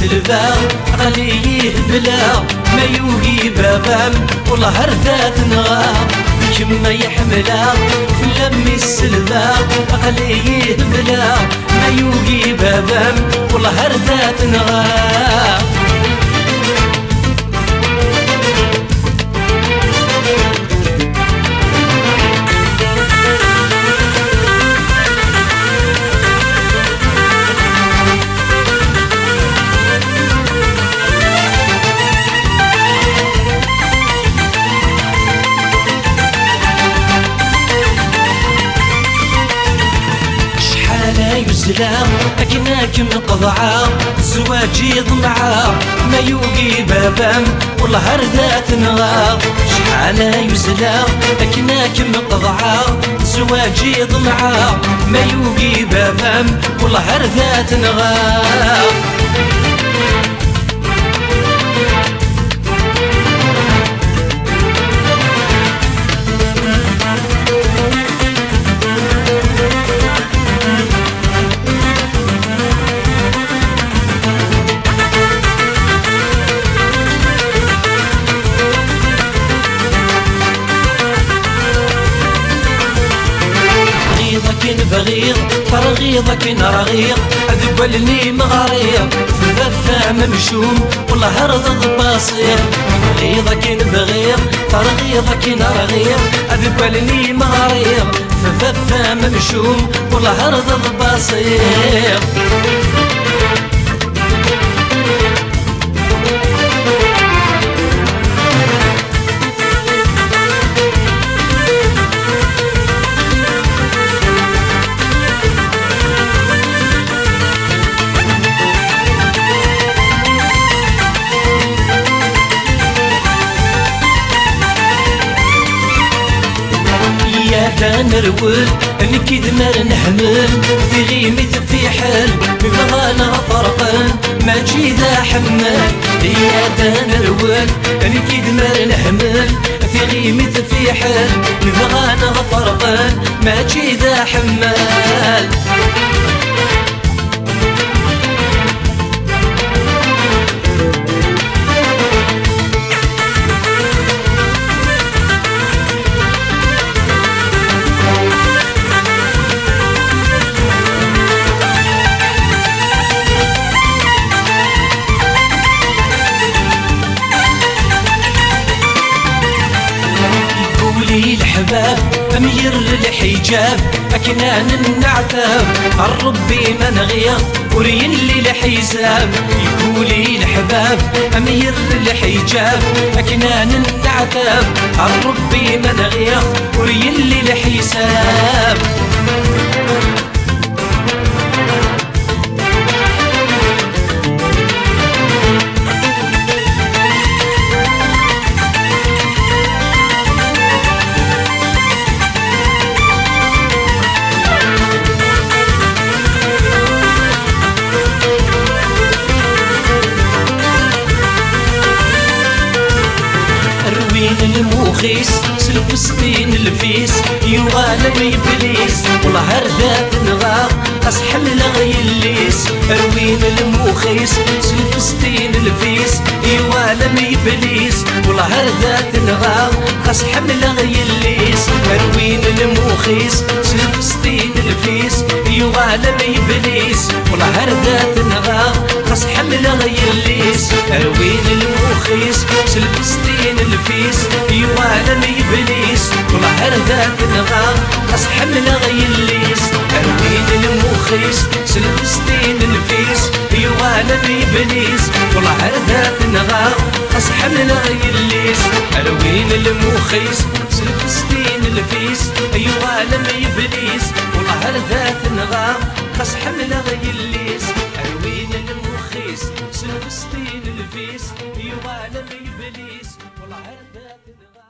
يسلبا عليه بلا ما يوقي بابام والله هرذات نغا كما يحملا في لم السلبا عليه بلا ما يوقي بابام والله هرذات نغا يسلام أكناك مقضعة زواجي ضمعة ما يوقي بابام والله هرذات نغا شحال يسلام أكناك مقضعة زواجي ضمعة ما يوقي بابام والله هرذات نغا بغيض فرغيضك نرغيض أذبلني مغريض في ذا ممشوم والله هرض باصير بغيضك بغيض فرغيضك نرغيض أذبلني مغريض في ذا ممشوم والله هرض باصير نرول نكيد مر نحمل في غيمة في حل بغانا فرقا ما تجي ذا حمل يا نرول نكيد مر نحمل في غيمة في حل بغانا فرقا ما تجي ذا حمل الحباب أمير الحجاب أكنان النعتاب الربي من غيظ ورين لي الحساب يقولي الحباب أمير الحجاب أكنان النعتاب الربي من غيظ ورين لي الحساب الموخيس سلفستين الفيس يغالب إبليس والله هرذات نغا أصحل لغي الليس أروين الموخيس سلفستين الفيس يغالب إبليس والله هرذات نغا أصحل لغي الليس أروين الموخيس سلفستين الفيس يغالب إبليس والله هرذات نغا أصحل لغي الليس أروين الموخيس سلفستين الفيس يوالم إبليس والله هرذات نغا أصحب لغي الليس أروين الموخيس سلفستين الفيس يوالم إبليس والله هرذات نغا أصحب لغي الليس أروين الموخيس سلفستين الفيس يوالم إبليس والله هرذات نغا أصحب لغي الليس أروين الموخيس سلفستين الفيس يوالم إبليس والله هرذات نغا